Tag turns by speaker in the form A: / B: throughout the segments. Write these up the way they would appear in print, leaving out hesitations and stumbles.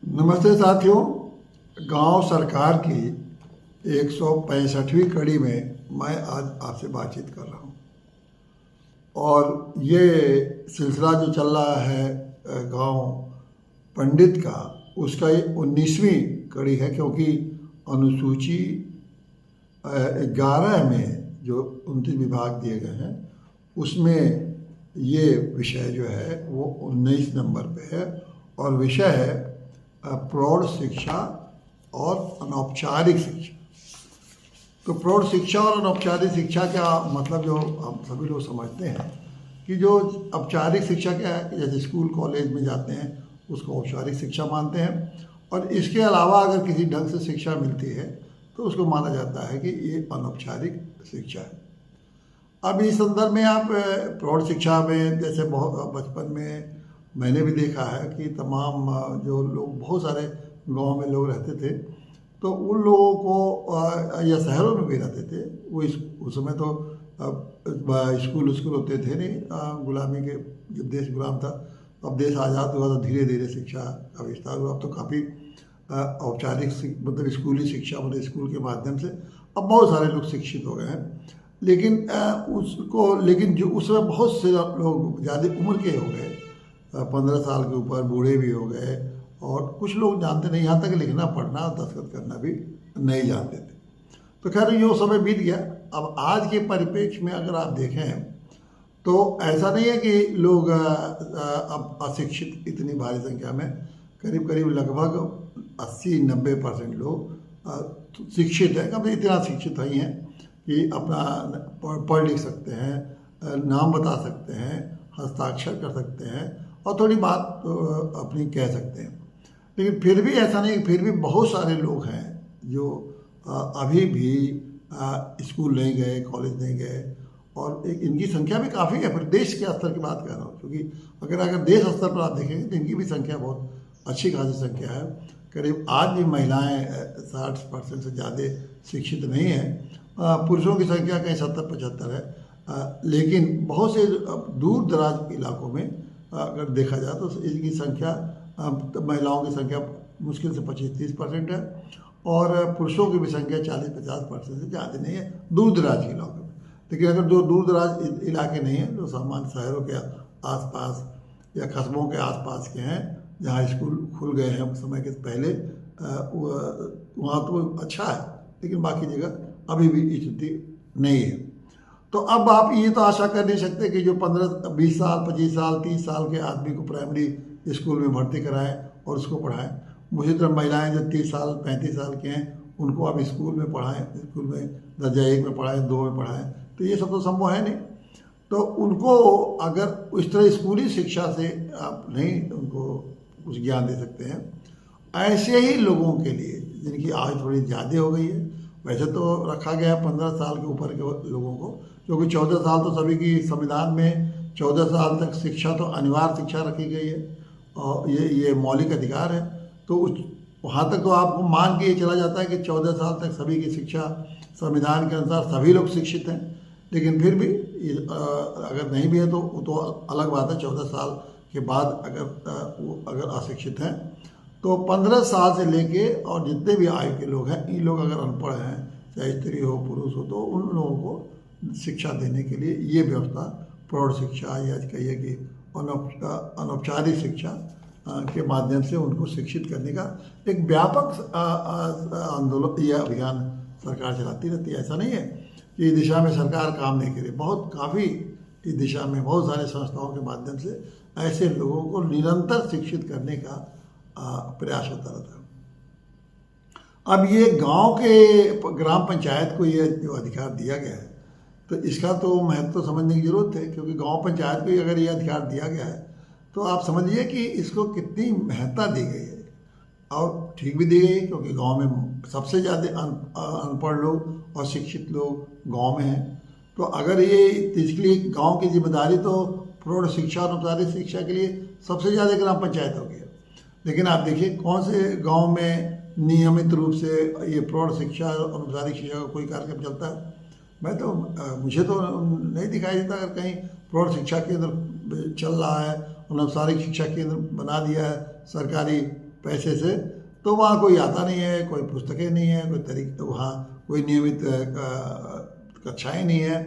A: नमस्ते साथियों। गांव सरकार की 165वीं कड़ी में मैं आज आपसे बातचीत कर रहा हूं और ये सिलसिला जो चल रहा है गांव पंडित का, उसका ये 19वीं कड़ी है, क्योंकि अनुसूची 11 में जो 29 विभाग दिए गए हैं उसमें ये विषय जो है वो 19 नंबर पे है और विषय है प्रौढ़ शिक्षा और अनौपचारिक शिक्षा। तो प्रौढ़ शिक्षा और अनौपचारिक शिक्षा का मतलब जो हम सभी लोग समझते हैं कि जो औपचारिक शिक्षा क्या है, जैसे स्कूल कॉलेज में जाते हैं उसको औपचारिक शिक्षा मानते हैं, और इसके अलावा अगर किसी ढंग से शिक्षा मिलती है तो उसको माना जाता है कि ये अनौपचारिक शिक्षा है। अब इस संदर्भ में आप प्रौढ़ शिक्षा में जैसे बहुत बचपन में मैंने भी देखा है कि तमाम जो लोग, बहुत सारे गांव में लोग रहते थे, तो उन लोगों को या शहरों में भी रहते थे, वो उस समय तो स्कूल होते थे नहीं, गुलामी के जब देश गुलाम था, अब देश आज़ाद हुआ तो धीरे धीरे शिक्षा का विस्तार हुआ। अब तो काफ़ी औपचारिक मतलब स्कूली शिक्षा, मतलब स्कूल के माध्यम से अब बहुत सारे लोग शिक्षित हो गए हैं। लेकिन जो उस समय बहुत से लोग ज़्यादा उम्र के हो गए, 15 साल के ऊपर बूढ़े भी हो गए, और कुछ लोग जानते नहीं, यहाँ तक लिखना पढ़ना दस्तखत करना भी नहीं जानते थे। तो खैर ये समय बीत गया। अब आज के परिप्रेक्ष्य में अगर आप देखें तो ऐसा नहीं है कि लोग अब अशिक्षित इतनी भारी संख्या में, करीब करीब लगभग 80-90% लोग शिक्षित हैं। कम इतना शिक्षित नहीं हैं कि अपना पढ़ लिख सकते हैं, नाम बता सकते हैं, हस्ताक्षर कर सकते हैं और थोड़ी बात अपनी कह सकते हैं। लेकिन फिर भी ऐसा नहीं, फिर भी बहुत सारे लोग हैं जो अभी भी स्कूल नहीं गए, कॉलेज नहीं गए, और इनकी संख्या भी काफ़ी है। फिर देश के स्तर की बात कर रहा हूँ, क्योंकि अगर देश स्तर पर आप देखेंगे तो इनकी भी संख्या बहुत अच्छी खासी संख्या है। करीब आज भी महिलाएं 60% से ज़्यादा शिक्षित नहीं हैं। पुरुषों की संख्या कहीं 70-75 है, लेकिन बहुत से दूर दराज इलाकों में अगर देखा जाए तो इनकी संख्या, महिलाओं की संख्या मुश्किल से 25-30% है, और पुरुषों की भी संख्या 40-50% से ज़्यादा नहीं है दूर दराज के इलाकों में। लेकिन अगर जो दूर दराज इलाके नहीं हैं, जो सामान्य शहरों के आसपास या कस्बों के आसपास के हैं, जहाँ स्कूल खुल गए हैं समय के पहले, वहाँ तो अच्छा है, लेकिन बाकी जगह अभी भी स्थिति नहीं है। तो अब आप ये तो आशा कर नहीं सकते कि जो 15-20 साल, 25 साल, 30 साल के आदमी को प्राइमरी स्कूल में भर्ती कराएं और उसको पढ़ाएं। मुझे तो महिलाएं जो 30 साल 35 साल के हैं उनको आप स्कूल में पढ़ाएं, स्कूल में दर्जा 1 में पढ़ाएं, 2 में पढ़ाएं, तो ये सब तो संभव है नहीं। तो उनको अगर इस तरह स्कूली शिक्षा से आप नहीं उनको कुछ ज्ञान दे सकते हैं, ऐसे ही लोगों के लिए जिनकी आयु थोड़ी ज़्यादा हो गई है, वैसे तो रखा गया है 15 साल के ऊपर के लोगों को, क्योंकि 14 साल तो सभी की संविधान में 14 साल तक शिक्षा तो अनिवार्य शिक्षा रखी गई है और ये मौलिक अधिकार है। तो वहाँ तक तो आपको मान के ये चला जाता है कि 14 साल तक सभी की शिक्षा संविधान के अनुसार सभी लोग शिक्षित हैं। लेकिन फिर भी अगर नहीं भी है तो अलग बात है। 14 साल के बाद अगर अशिक्षित हैं तो 15 साल से लेके और जितने भी आयु के लोग हैं, इन लोग अगर अनपढ़ हैं, चाहे स्त्री हो पुरुष हो, तो उन लोगों को शिक्षा देने के लिए ये व्यवस्था प्रौढ़ शिक्षा या कहिए कि अनौपचारिक शिक्षा के माध्यम से उनको शिक्षित करने का एक व्यापक आंदोलन या अभियान सरकार चलाती रहती है। ऐसा नहीं है कि इस दिशा में सरकार काम नहीं करे, बहुत काफ़ी इस दिशा में बहुत सारे संस्थाओं के माध्यम से ऐसे लोगों को निरंतर शिक्षित करने का प्रयास होता रहता है। अब ये गांव के ग्राम पंचायत को ये जो अधिकार दिया गया है, तो इसका तो महत्व तो समझने की जरूरत है, क्योंकि गांव पंचायत को अगर ये अधिकार दिया गया है तो आप समझिए कि इसको कितनी महत्ता दी गई है, और ठीक भी दी गई है, क्योंकि गांव में सबसे ज़्यादा अनपढ़ लोग और शिक्षित लोग गांव में हैं। तो अगर ये इसके लिए गाँव की जिम्मेदारी तो प्रौढ़ शिक्षा और औपचारिक शिक्षा के लिए सबसे ज़्यादा ग्राम पंचायत होगी। लेकिन आप देखिए कौन से गांव में नियमित रूप से ये प्रौढ़ शिक्षा और औपचारिक शिक्षा का कोई कार्यक्रम चलता है। मुझे तो नहीं दिखाई देता अगर कहीं प्रौढ़ शिक्षा केंद्र चल रहा है और औपचारिक शिक्षा केंद्र बना दिया है सरकारी पैसे से, तो वहाँ कोई आता नहीं है, कोई पुस्तकें नहीं है, कोई तरीके, वहाँ कोई नियमित कक्षाएँ नहीं है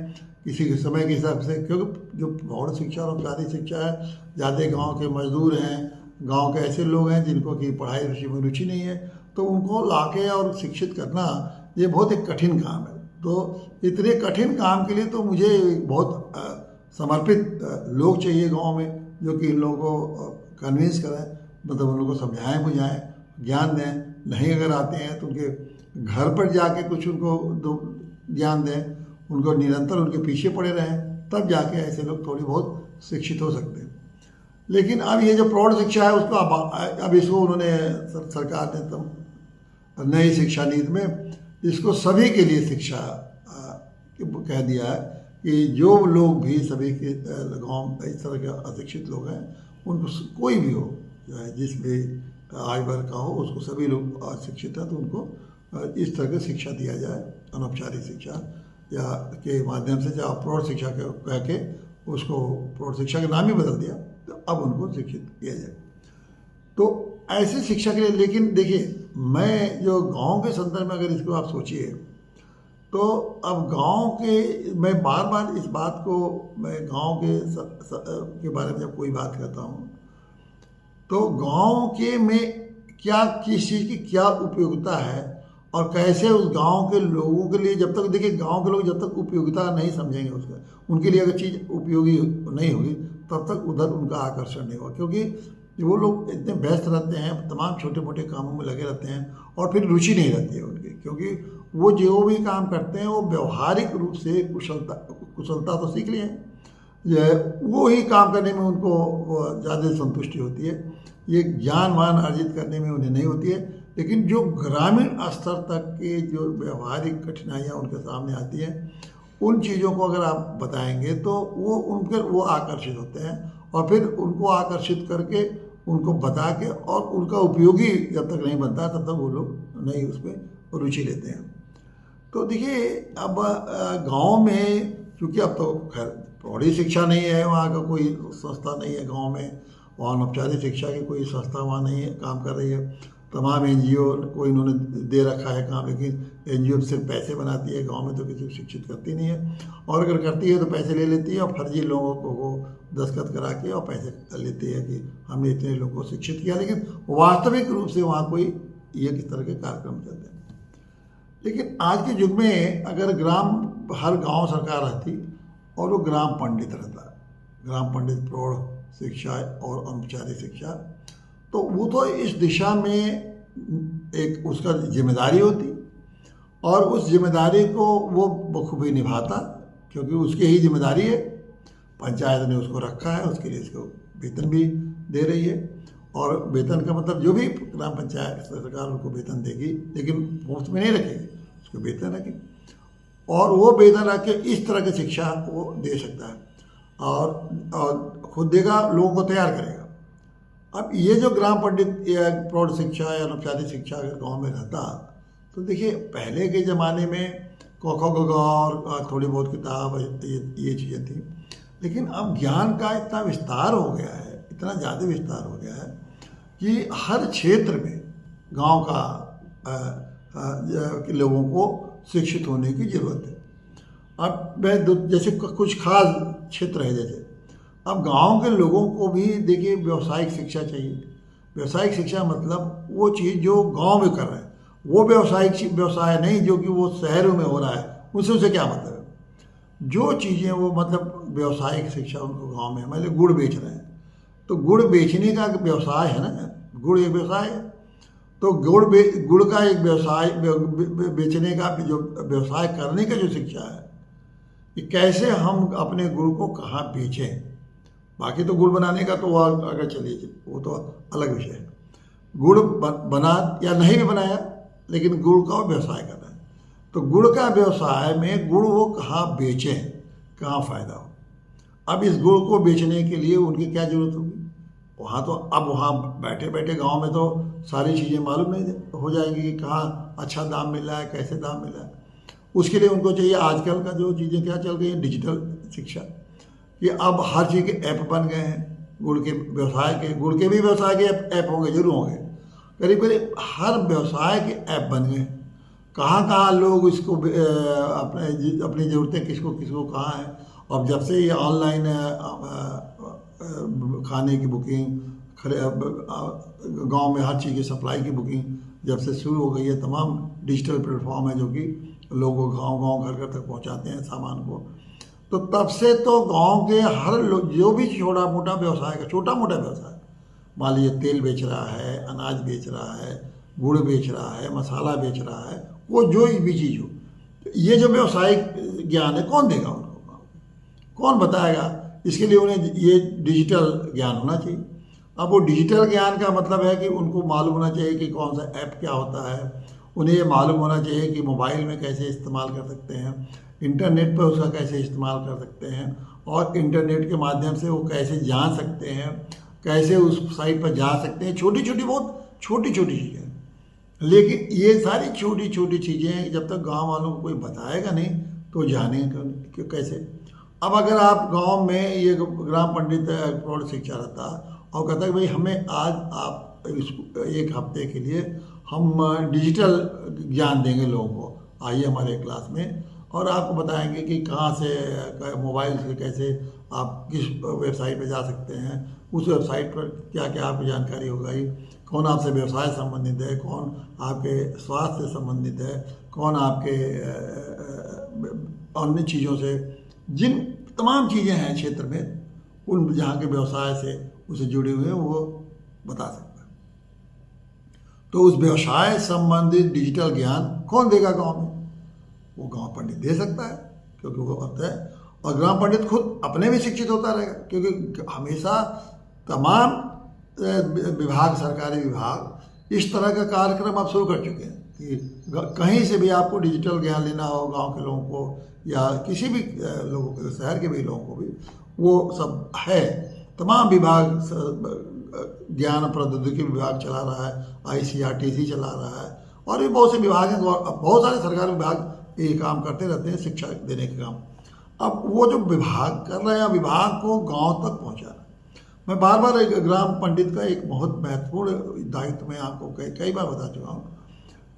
A: किसी के समय के हिसाब से, क्योंकि जो प्रौढ़ शिक्षा और औपचारिक शिक्षा है, ज़्यादा गांव के मजदूर हैं, गांव के ऐसे लोग हैं जिनको कि पढ़ाई में रुचि नहीं है, तो उनको लाके और शिक्षित करना ये बहुत एक कठिन काम है। तो इतने कठिन काम के लिए तो मुझे बहुत समर्पित लोग चाहिए गांव में, जो कि इन लोगों को कन्विंस करें, मतलब उन लोगों को समझाएं बुझाएं, ज्ञान दें। नहीं अगर आते हैं तो उनके घर पर जाके कुछ उनको ज्ञान दें, उनको निरंतर उनके पीछे पड़े रहें, तब जाके ऐसे लोग थोड़ी बहुत शिक्षित हो सकते हैं। लेकिन अब ये जो प्रौढ़ शिक्षा है उसको अब इसको उन्होंने सरकार ने तो नई शिक्षा नीति में इसको सभी के लिए शिक्षा कह दिया है कि जो लोग भी सभी के गाँव इस तरह के अशिक्षित लोग हैं, उनको कोई भी हो, जिस भी आयु वर्ग का हो, उसको सभी लोग अशिक्षित हैं तो उनको इस तरह की शिक्षा दिया जाए, अनौपचारिक शिक्षा या के माध्यम से, या प्रौढ़ शिक्षा कह के उसको प्रौढ़ शिक्षा का नाम ही बदल दिया, तो अब उनको शिक्षित किया जाए। तो ऐसी शिक्षा के लिए, लेकिन देखिए मैं जो गांव के संदर्भ में अगर इसको आप सोचिए, तो अब गांव के, मैं बार बार इस बात को, मैं गांव के बारे में जब कोई बात करता हूँ तो गांव के में क्या, किस चीज़ की क्या उपयोगिता है और कैसे उस गांव के लोगों के लिए, जब तक देखिए गांव के लोग जब तक उपयोगिता नहीं समझेंगे उसका, उनके लिए अगर चीज़ उपयोगी नहीं होगी तब तक उधर उनका आकर्षण नहीं होगा, क्योंकि वो लोग इतने व्यस्त रहते हैं, तमाम छोटे मोटे कामों में लगे रहते हैं और फिर रुचि नहीं रहती है उनकी, क्योंकि वो जो भी काम करते हैं वो व्यवहारिक रूप से कुशलता तो सीख लिए हैं, वो ही काम करने में उनको ज़्यादा संतुष्टि होती है, ये ज्ञानवान अर्जित करने में उन्हें नहीं होती है। लेकिन जो ग्रामीण स्तर तक के जो व्यवहारिक कठिनाइयाँ उनके सामने आती हैं, उन चीज़ों को अगर आप बताएंगे तो वो आकर्षित होते हैं, और फिर उनको आकर्षित करके उनको बता के, और उनका उपयोगी जब तक नहीं बनता तब तक वो लोग नहीं उसमें रुचि लेते हैं। तो देखिए अब गांव में, क्योंकि अब तो खैर प्रौढ़ी शिक्षा नहीं है, वहाँ का कोई संस्था नहीं है गांव में, वहाँ औपचारिक शिक्षा की कोई संस्था वहाँ नहीं है, काम कर रही है। तमाम एनजीओ को इन्होंने दे रखा है काम, लेकिन एनजीओ सिर्फ पैसे बनाती है, गांव में तो किसी को शिक्षित करती नहीं है, और अगर करती है तो पैसे ले लेती है और फर्जी लोगों को वो दस्तखत करा के और पैसे लेती है कि हमने इतने लोगों को शिक्षित किया, लेकिन वास्तविक रूप से वहाँ कोई ये किस तरह के कार्यक्रम चलते हैं। लेकिन आज के युग में अगर हर गाँव सरकार रहती और वो ग्राम पंडित रहता, ग्राम पंडित प्रौढ़ शिक्षा और औपचारिक शिक्षा, तो वो तो इस दिशा में एक उसका जिम्मेदारी होती, और उस जिम्मेदारी को वो बखूबी निभाता, क्योंकि उसकी ही जिम्मेदारी है, पंचायत ने उसको रखा है, उसके लिए इसको वेतन भी दे रही है, और वेतन का मतलब जो भी ग्राम पंचायत सरकार उनको वेतन देगी, लेकिन मुफ्त में नहीं रखेगी, उसको वेतन रखेगी, और वो वेतन रख के इस तरह की शिक्षा वो दे सकता है, और खुद देगा, लोगों को तैयार करेगा। अब ये जो ग्राम पंडित या प्रौढ़ शिक्षा या औपचारिक शिक्षा अगर गाँव में रहता, तो देखिए पहले के ज़माने में क ख ग घ और थोड़ी बहुत किताब ये चीज़ें थी, लेकिन अब ज्ञान का इतना विस्तार हो गया है, इतना ज़्यादा विस्तार हो गया है कि हर क्षेत्र में गांव का लोगों को शिक्षित होने की ज़रूरत है। अब मैं जैसे कुछ खास क्षेत्र है, जैसे अब गांव के लोगों को भी देखिए व्यावसायिक शिक्षा चाहिए। व्यावसायिक शिक्षा मतलब वो चीज़ जो गांव में कर रहे हैं, वो व्यवसाय नहीं जो कि वो शहरों में हो रहा है, उनसे क्या मतलब है। जो चीज़ें वो मतलब व्यावसायिक शिक्षा उनको गांव में, मतलब गुड़ बेच रहे हैं, तो गुड़ बेचने का व्यवसाय है ना, गुड़ एक व्यवसाय है, तो गुड़ का एक व्यवसाय बेचने का जो व्यवसाय करने का जो शिक्षा है कि कैसे हम अपने गुड़ को कहाँ बेचें। बाकी तो गुड़ बनाने का तो वो अगर चलिए वो तो अलग विषय है, गुड़ बना या नहीं भी बनाया लेकिन गुड़ का व्यवसाय करना है, तो गुड़ का व्यवसाय में गुड़ वो कहाँ बेचें, कहाँ फ़ायदा हो। अब इस गुड़ को बेचने के लिए उनकी क्या ज़रूरत होगी, वहाँ तो अब वहाँ बैठे बैठे गांव में तो सारी चीज़ें मालूम नहीं हो जाएंगी कि कहाँ अच्छा दाम मिल रहा है, कैसे दाम मिल रहा है। उसके लिए उनको चाहिए आजकल का जो चीज़ें क्या चल गई हैं, डिजिटल शिक्षा, कि अब हर चीज़ के ऐप बन गए हैं, गुड़ के भी व्यवसाय के भी ऐप होंगे, जरूर होंगे, करीब करीब हर व्यवसाय के ऐप बन गए। कहाँ कहाँ लोग इसको अपनी ज़रूरतें किसको किसको कहाँ है। अब जब से ये ऑनलाइन खाने की बुकिंग, गांव में हर चीज़ की सप्लाई की बुकिंग जब से शुरू हो गई है, तमाम डिजिटल प्लेटफॉर्म है जो कि लोगों को गांव गांव घर घर तक पहुंचाते हैं सामान को। तो तब से तो गांव के हर लोग जो भी छोटा मोटा व्यवसाय, मान लीजिए तेल बेच रहा है, अनाज बेच रहा है, गुड़ बेच रहा है, मसाला बेच रहा है, वो जो भी चीज़ हो, ये जो व्यावसायिक ज्ञान है कौन देगा उनको, कौन बताएगा? इसके लिए उन्हें ये डिजिटल ज्ञान होना चाहिए। अब वो डिजिटल ज्ञान का मतलब है कि उनको मालूम होना चाहिए कि कौन सा ऐप क्या होता है, उन्हें ये मालूम होना चाहिए कि मोबाइल में कैसे इस्तेमाल कर सकते हैं, इंटरनेट पर उसका कैसे इस्तेमाल कर सकते हैं, और इंटरनेट के माध्यम से वो कैसे जान सकते हैं, कैसे उस साइट पर जा सकते हैं। बहुत छोटी चीज़ें, लेकिन ये सारी छोटी छोटी चीज़ें जब तक गांव वालों को कोई बताएगा नहीं तो जानेंगे कैसे। अब अगर आप गांव में ये ग्राम पंडित प्रौढ़ शिक्षा रहता और कहता है भाई हमें आज आप एक हफ्ते के लिए हम डिजिटल ज्ञान देंगे लोगों को, आइए हमारे क्लास में और आपको बताएंगे कि कहाँ से मोबाइल से कैसे आप किस वेबसाइट पे जा सकते हैं, उस वेबसाइट पर क्या क्या आपकी जानकारी होगी, कौन आपसे व्यवसाय संबंधित है, कौन आपके स्वास्थ्य से संबंधित है, कौन आपके अन्य चीज़ों से, जिन तमाम चीज़ें हैं क्षेत्र में, उन जहाँ के व्यवसाय से उसे जुड़े हुए हैं वो बता सकता है। तो उस व्यवसाय संबंधित डिजिटल ज्ञान कौन देगा गांव में? वो गांव पंडित दे सकता है, क्योंकि वो होता है। और ग्राम पंडित खुद अपने भी शिक्षित होता रहेगा, क्योंकि हमेशा तमाम विभाग, सरकारी विभाग इस तरह का कार्यक्रम अब शुरू कर चुके हैं कि कहीं से भी आपको डिजिटल ज्ञान लेना हो गांव के लोगों को या किसी भी लोगों को, शहर के भी लोगों को भी, वो सब है। तमाम विभाग, ज्ञान प्रौद्योगिकी विभाग चला रहा है, ICRTC चला रहा है, और भी बहुत से विभाग हैं, बहुत सारे सरकारी विभाग ये काम करते रहते हैं, शिक्षा देने का काम। अब वो जो विभाग कर रहे हैं, विभाग को गांव तक पहुंचाना। मैं बार बार एक ग्राम पंडित का एक बहुत महत्वपूर्ण दायित्व मैं आपको कई बार बता चुका हूँ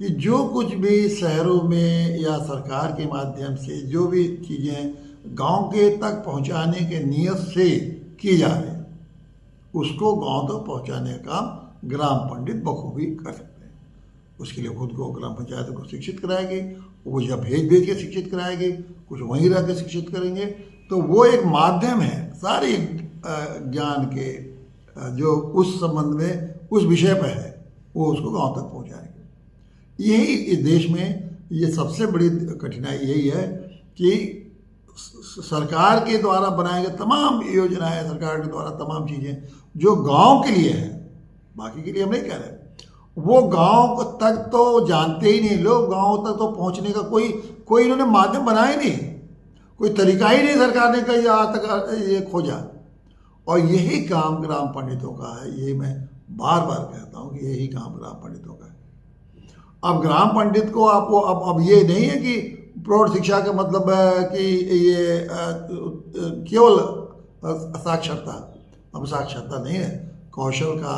A: कि जो कुछ भी शहरों में या सरकार के माध्यम से जो भी चीज़ें गांव के तक पहुंचाने के नियत से की जा रही है, उसको गांव तक पहुंचाने का काम ग्राम पंडित बखूबी कर सकते हैं। उसके लिए खुद को ग्राम पंचायत को शिक्षित कराएगी, वो या भेज के शिक्षित कराएगी, कुछ वहीं रह के शिक्षित करेंगे। तो वो एक माध्यम है सारी ज्ञान के जो उस संबंध में उस विषय पर है, वो उसको गांव तक पहुंचाएंगे। यही इस देश में ये सबसे बड़ी कठिनाई यही है कि सरकार के द्वारा बनाए गए तमाम योजनाएं, सरकार के द्वारा तमाम चीज़ें जो गांव के लिए है, बाकी के लिए हम नहीं कह रहे, वो गांव तक तो जानते ही नहीं लोग, गांव तक तो पहुंचने का कोई इन्होंने माध्यम बनाया नहीं, कोई तरीका ही नहीं सरकार ने कहीं आज तक ये खोजा। और यही काम ग्राम पंडितों का है, ये मैं बार बार कहता हूँ कि यही काम ग्राम पंडितों का है। अब ग्राम पंडित को आपको अब ये नहीं है कि प्रौढ़ शिक्षा का मतलब है कि ये केवल साक्षरता, अब साक्षरता नहीं है, कौशल का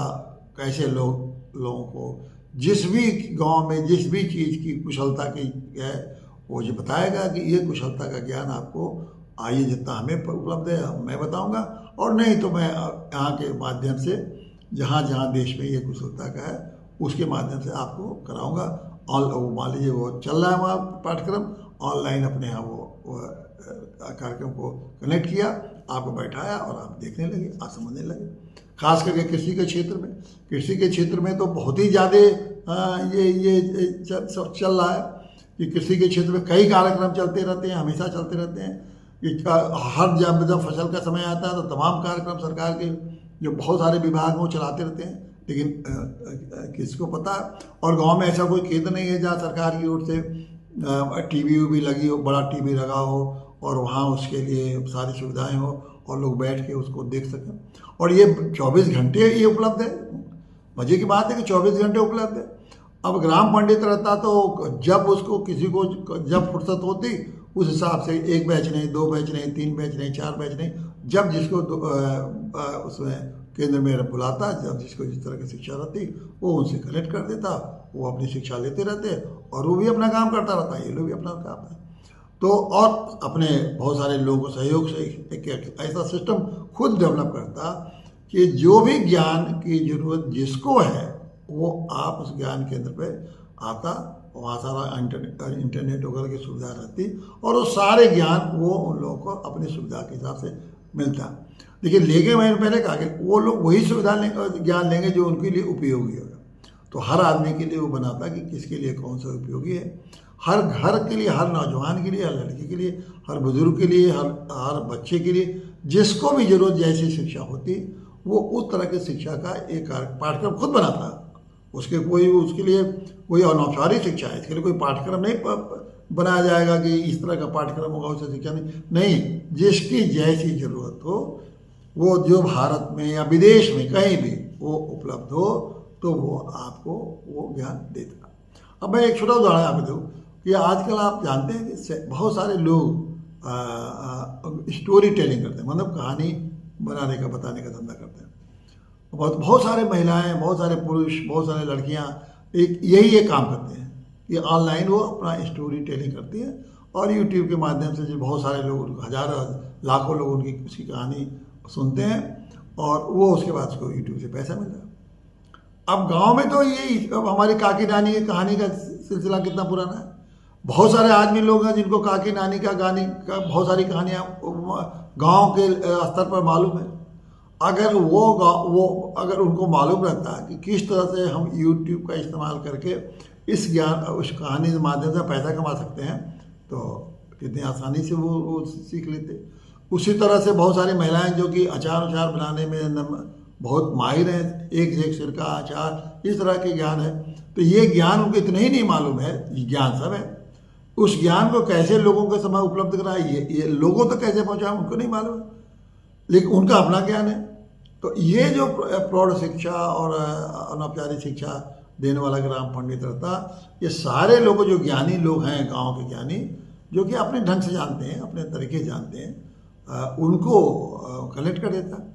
A: कैसे लोगों को जिस भी गांव में जिस भी चीज़ की कुशलता की है वो ये बताएगा कि ये कुशलता का ज्ञान आपको आइए जितना हमें उपलब्ध है मैं बताऊंगा, और नहीं तो मैं यहाँ के माध्यम से जहाँ जहाँ देश में ये कुशलता का है उसके माध्यम से आपको कराऊंगा। वो मान लीजिए वो चल रहा है वहाँ पाठ्यक्रम ऑनलाइन, अपने यहाँ वो कार्यक्रम को कनेक्ट किया, आपको बैठाया और आप देखने लगे, आप समझने लगे। खास करके कृषि के क्षेत्र में तो बहुत ही ज़्यादा ये चल रहा है कि कृषि के क्षेत्र में कई कार्यक्रम चलते रहते हैं, हमेशा चलते रहते हैं कि हर जब फसल का समय आता है तो तमाम कार्यक्रम सरकार के जो बहुत सारे विभाग वो चलाते रहते हैं, लेकिन किसको पता। और गांव में ऐसा कोई केंद्र नहीं है जहाँ सरकार की ओर से टीवी भी लगी हो, बड़ा टीवी लगा हो और वहाँ उसके लिए सारी सुविधाएं हो और लोग बैठ के उसको देख सकें। और ये 24 घंटे ये उपलब्ध है। मजे की बात है कि 24 घंटे उपलब्ध है। अब ग्राम पंडित रहता तो जब उसको किसी को जब फुर्सत होती उस हिसाब से 1 बैच नहीं, 2 बैच नहीं, 3 बैच नहीं, 4 बैच नहीं, जब जिसको उसमें केंद्र में बुलाता, जब जिसको जिस तरह की शिक्षा रहती वो उनसे कलेक्ट कर देता, वो अपनी शिक्षा लेते रहते और वो भी अपना काम करता रहता, ये लोग भी अपना काम है। तो और अपने बहुत सारे लोगों के सहयोग से एक ऐसा सिस्टम खुद डेवलप करता कि जो भी ज्ञान की जरूरत जिसको है वो आप उस ज्ञान केंद्र पे आता, वहाँ सारा इंटरनेट वगैरह की सुविधा रहती और वो सारे ज्ञान वो उन लोगों को अपनी सुविधा के हिसाब से मिलता। लेकिन लेके मैंने पहले कहा कि वो लोग वही सुविधा ज्ञान लेंगे जो उनके लिए उपयोगी होगा। तो हर आदमी के लिए वो बनाता कि किसके लिए कौन सा उपयोगी है, हर घर के लिए, हर नौजवान के लिए, हर लड़की के लिए, हर बुजुर्ग के लिए, हर बच्चे के लिए, जिसको भी जरूरत जैसी शिक्षा होती वो उस तरह की शिक्षा का एक पाठ्यक्रम खुद बनाता। उसके लिए कोई अनौपचारिक शिक्षा है, इसके लिए कोई पाठ्यक्रम नहीं बनाया जाएगा कि इस तरह का पाठ्यक्रम होगा, उससे शिक्षा नहीं, जिसकी जैसी जरूरत हो वो जो भारत में या विदेश में कहीं भी वो उपलब्ध हो तो वो आपको वो ज्ञान देता। अब मैं एक छोटा उदाहरण आपको दूँ कि आजकल आप जानते हैं कि बहुत सारे लोग स्टोरी टेलिंग करते हैं, मतलब कहानी बनाने का बताने का धंधा करते हैं। बहुत सारे महिलाएं, बहुत सारे पुरुष, बहुत सारे लड़कियां यही काम करते हैं कि ऑनलाइन वो अपना स्टोरी टेलिंग करती है और यूट्यूब के माध्यम से जो बहुत सारे लोग, हजारों लाखों लोग उनकी उसकी कहानी सुनते हैं और वो उसके बाद उसको यूट्यूब से पैसा मिल रहा है। अब गांव में तो यही, अब हमारी काकी नानी की कहानी का सिलसिला कितना पुराना है। बहुत सारे आदमी लोग हैं जिनको काकी नानी का बहुत सारी कहानियाँ गांव के स्तर पर मालूम है। अगर अगर उनको मालूम रहता कि किस तरह से हम YouTube का इस्तेमाल करके उस कहानी के माध्यम से पैसा कमा सकते हैं तो कितनी आसानी से वो सीख लेते। उसी तरह से बहुत सारी महिलाएं जो कि अचार बनाने में बहुत माहिर हैं, एक से एक सिरका, अचार, इस तरह के ज्ञान है। तो ये ज्ञान उनको इतना ही नहीं मालूम है, ज्ञान सब है, उस ज्ञान को कैसे लोगों के समय उपलब्ध कराए, ये लोगों तक कैसे पहुँचाए उनको नहीं मालूम है, लेकिन उनका अपना ज्ञान है। तो ये जो प्रौढ़ शिक्षा और अनौपचारिक शिक्षा देने वाला ग्राम पंडित रहता, ये सारे लोग जो ज्ञानी लोग हैं, गांव के ज्ञानी, जो कि अपने ढंग से जानते हैं, अपने तरीके जानते हैं, उनको कलेक्ट कर देता।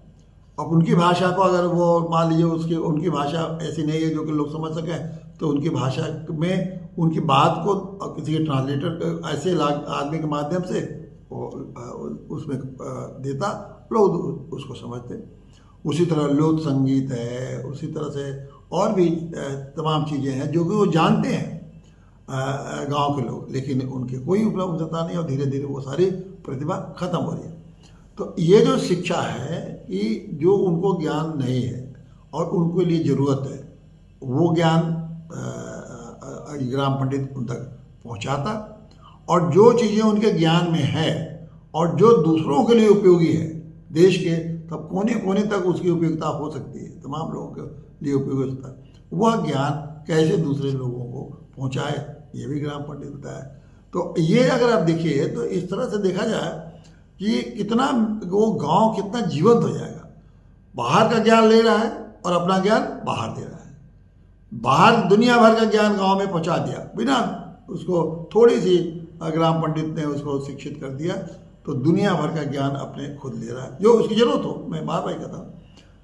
A: अब उनकी भाषा को अगर वो मान लीजिए उनकी भाषा ऐसी नहीं है जो कि लोग समझ सकें, तो उनकी भाषा में उनकी बात को किसी के ट्रांसलेटर ऐसे आदमी के माध्यम से उसमें देता, लोग उसको समझते। उसी तरह लोक संगीत है, उसी तरह से और भी तमाम चीज़ें हैं जो कि वो जानते हैं गांव के लोग, लेकिन उनके कोई उपलब्धता नहीं और धीरे धीरे वो सारी प्रतिभा खत्म हो रही है। तो ये जो शिक्षा है कि जो उनको ज्ञान नहीं है और उनके लिए ज़रूरत है, वो ज्ञान ग्राम पंडित उन तक पहुंचाता और जो चीज़ें उनके ज्ञान में है और जो दूसरों के लिए उपयोगी है, देश के तब कोने कोने तक उसकी उपयोगिता हो सकती है, तमाम लोगों के लिए उपयोगी हो सकता है, वह ज्ञान कैसे दूसरे लोगों को पहुंचाए, ये भी ग्राम पंडित होता है। तो ये अगर आप देखिए तो इस तरह से देखा जाए कि कितना वो गांव कितना जीवंत हो जाएगा। बाहर का ज्ञान ले रहा है और अपना ज्ञान बाहर दे रहा है, बाहर दुनिया भर का ज्ञान गांव में पहुंचा दिया, बिना उसको थोड़ी सी ग्राम पंडित ने उसको शिक्षित कर दिया तो दुनिया भर का ज्ञान अपने खुद ले रहा है, जो उसकी जरूरत हो। मैं बार बार कहता हूँ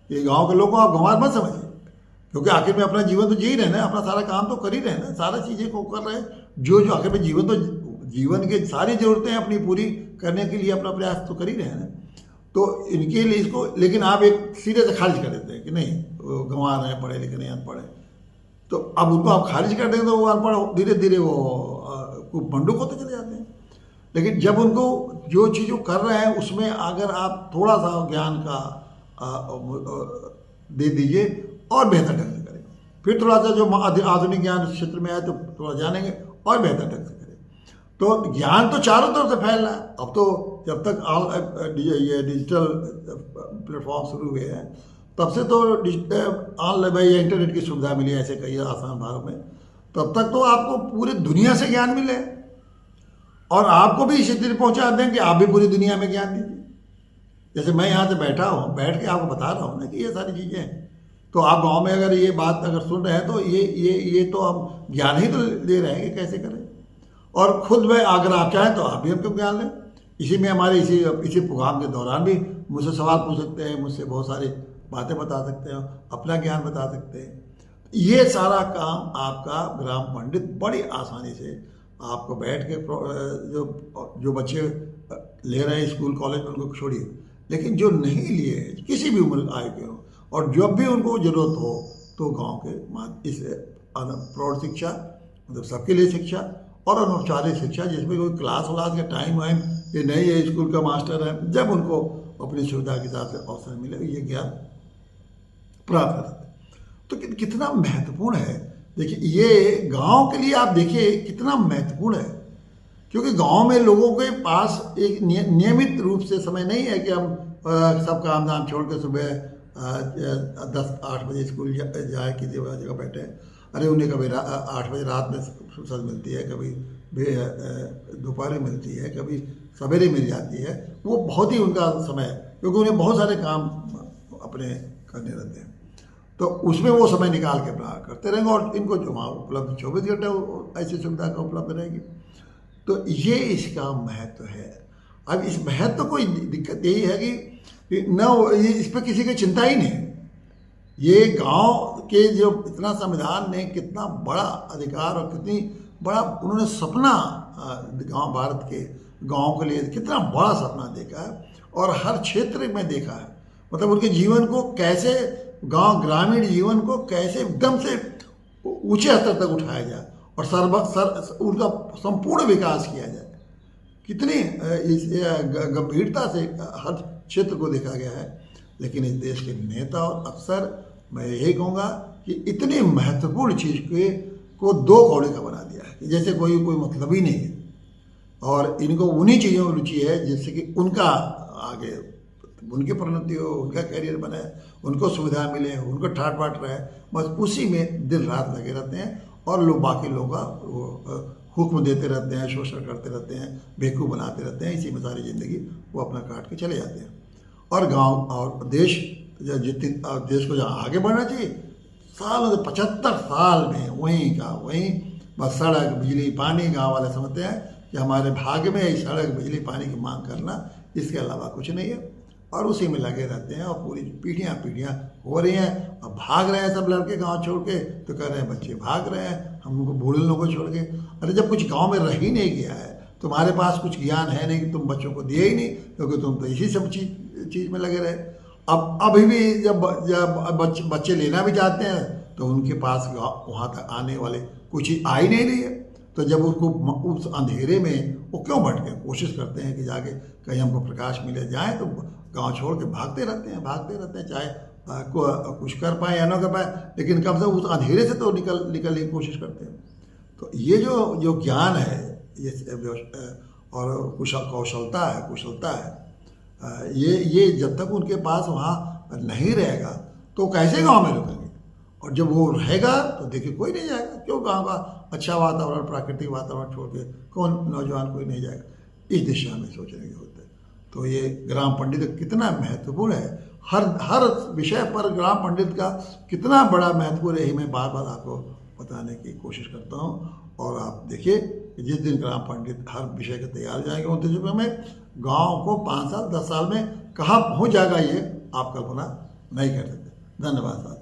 A: कि गाँव के लोगों को आप गंवार मत समझिए, क्योंकि आखिर में अपना जीवन तो जी ही रहे ना, अपना सारा काम तो कर ही रहे ना, सारा चीज़ें को कर रहे हैं, जो आखिर में जीवन की सारी ज़रूरतें अपनी पूरी करने के लिए अपना प्रयास तो कर ही रहे हैं। तो इनके लिए इसको, लेकिन आप एक सीधे से खारिज कर देते हैं कि नहीं वो गंवार हैं, पढ़े लिखे नहीं, अनपढ़ है, तो अब उनको आप खारिज कर देंगे तो वो अनपढ़ धीरे धीरे वो मंडूक होते चले जाते हैं। लेकिन जब उनको जो चीज़ वो कर रहे हैं उसमें अगर आप थोड़ा सा ज्ञान का दे दीजिए और बेहतर ढंग से करें, फिर थोड़ा सा जो आधुनिक ज्ञान उस क्षेत्र में आए तो थोड़ा जानेंगे और बेहतर ढंग से करें। तो ज्ञान तो चारों तरफ से फैल रहा है। अब तो जब तक ये डिजिटल प्लेटफॉर्म शुरू हुए हैं तब से तो ऑनलाइन या इंटरनेट की सुविधा मिली ऐसे कई आसान भाषाओं में, तब तक तो आपको पूरी दुनिया से ज्ञान मिले और आपको भी इसी तरह पहुंचा दें कि आप भी पूरी दुनिया में ज्ञान दीजिए। जैसे मैं यहाँ से बैठ के आपको बता रहा हूँ ना कि ये सारी चीज़ें हैं, तो आप गांव में अगर ये बात अगर सुन रहे हैं तो ये तो हम ज्ञान ही तो ले रहे हैं कि कैसे करें। और खुद में अगर आप चाहें तो आप भी हमको ज्ञान लें। इसी में हमारे इसी प्रोग्राम के दौरान भी मुझसे सवाल पूछ सकते हैं, मुझसे बहुत सारे बातें बता सकते हैं, अपना ज्ञान बता सकते हैं। ये सारा काम आपका ग्राम पंडित बड़ी आसानी से आपको बैठ के जो जो बच्चे ले रहे हैं स्कूल कॉलेज में उनको छोड़िए, लेकिन जो नहीं लिए किसी भी उम्र आयु के हो और जब भी उनको ज़रूरत हो तो गांव के इस प्रौढ़ शिक्षा मतलब सबके लिए शिक्षा और अनौपचारिक शिक्षा जिसमें कोई क्लास व्लास का टाइम वाइम ये नहीं है, स्कूल का मास्टर है, जब उनको अपनी सुविधा के हिसाब से अवसर मिले ये ज्ञान प्राप्त कर सकते हैं। तो कितना महत्वपूर्ण है, देखिए ये गांव के लिए आप देखिए कितना महत्वपूर्ण है, क्योंकि गांव में लोगों के पास एक नियमित रूप से समय नहीं है कि हम सब काम धाम छोड़ के सुबह 10-8 बजे स्कूल जाए किसी जगह बैठे। अरे उन्हें कभी 8 बजे रात में फुर्सत मिलती है, कभी दोपहर में मिलती है, कभी सवेरे मिल जाती है, वो बहुत ही उनका समय है क्योंकि उन्हें बहुत सारे काम अपने करने रहते हैं, तो उसमें वो समय निकाल के अपना करते रहेंगे और इनको जो वहाँ उपलब्ध 24 घंटे ऐसी सुविधा का उपलब्ध रहेगी। तो ये इसका महत्व है। अब इस महत्व को दिक्कत यही है कि न इस पर किसी की चिंता ही नहीं। ये गांव के जो इतना संविधान ने कितना बड़ा अधिकार और कितनी बड़ा उन्होंने सपना गांव भारत के गांव के लिए कितना बड़ा सपना देखा है और हर क्षेत्र में देखा है, मतलब उनके जीवन को कैसे गांव ग्रामीण जीवन को कैसे एकदम से ऊंचे स्तर तक उठाया जाए और उनका संपूर्ण विकास किया जाए। कितनी इस गंभीरता से हर क्षेत्र को देखा गया है, लेकिन इस देश के नेता और अफसर मैं यही कहूँगा कि इतनी महत्वपूर्ण चीज़ को दो कौड़े का बना दिया है कि जैसे कोई मतलब ही नहीं है और इनको उन्हीं चीज़ों में रुचि है जिससे कि उनका आगे उनकी प्रोन्नति हो, उनका करियर बने, उनको सुविधा मिले, उनको ठाट बाट रहे, बस उसी में दिन रात लगे रहते हैं और लोग बाकी लोगों का हुक्म देते रहते हैं, शोषण करते रहते हैं, बेवकूफ़ बनाते रहते हैं, इसी में सारी ज़िंदगी वो अपना काट के चले जाते हैं। और गांव और देश जितनी देश को जहाँ आगे बढ़ना चाहिए सालों से 75 साल में वहीं का वहीं बस सड़क बिजली पानी गाँव वाले समझते हैं कि हमारे भाग्य में ही सड़क बिजली पानी की मांग करना, इसके अलावा कुछ नहीं है और उसी में लगे रहते हैं और पूरी पीढ़ियाँ हो रही हैं। अब भाग रहे हैं सब लड़के गांव छोड़ के, तो कह रहे हैं बच्चे भाग रहे हैं हमको बूढ़े लोगों को छोड़ के। अरे जब कुछ गांव में रह ही नहीं गया है, तुम्हारे पास कुछ ज्ञान है नहीं, तुम बच्चों को दिए ही नहीं क्योंकि तुम तो इसी सब चीज़ में लगे रहे। अब अभी भी जब बच्चे लेना भी चाहते हैं तो उनके पास वहाँ तक आने वाले कुछ ही आ ही नहीं रही है, तो जब उसको उस अंधेरे में वो क्यों भटके, कोशिश करते हैं कि जाके कहीं हमको प्रकाश मिले जाए, तो गांव छोड़ के भागते रहते हैं चाहे कुछ कर पाए या ना कर पाए, लेकिन कम से कम उस अंधेरे से तो निकलने की कोशिश करते हैं। तो ये जो ज्ञान है ये और कुशलता है ये जब तक उनके पास वहाँ नहीं रहेगा तो कैसे गांव में रुकेंगे, और जब वो रहेगा तो देखिए कोई नहीं जाएगा। क्यों गांव का अच्छा वातावरण प्राकृतिक वातावरण छोड़ के कौन नौजवान कोई नहीं जाएगा, इस दिशा में सोचने की होता है। तो ये ग्राम पंडित कितना महत्वपूर्ण है, हर विषय पर ग्राम पंडित का कितना बड़ा महत्वपूर्ण है, मैं बार बार आपको बताने की कोशिश करता हूँ। और आप देखिए कि जिस दिन ग्राम पंडित हर विषय के तैयार जाएंगे उन तजुर्बे में गांव को 5 साल 10 साल में कहाँ पहुँच जाएगा ये आप कल्पना नहीं कर सकते। धन्यवाद।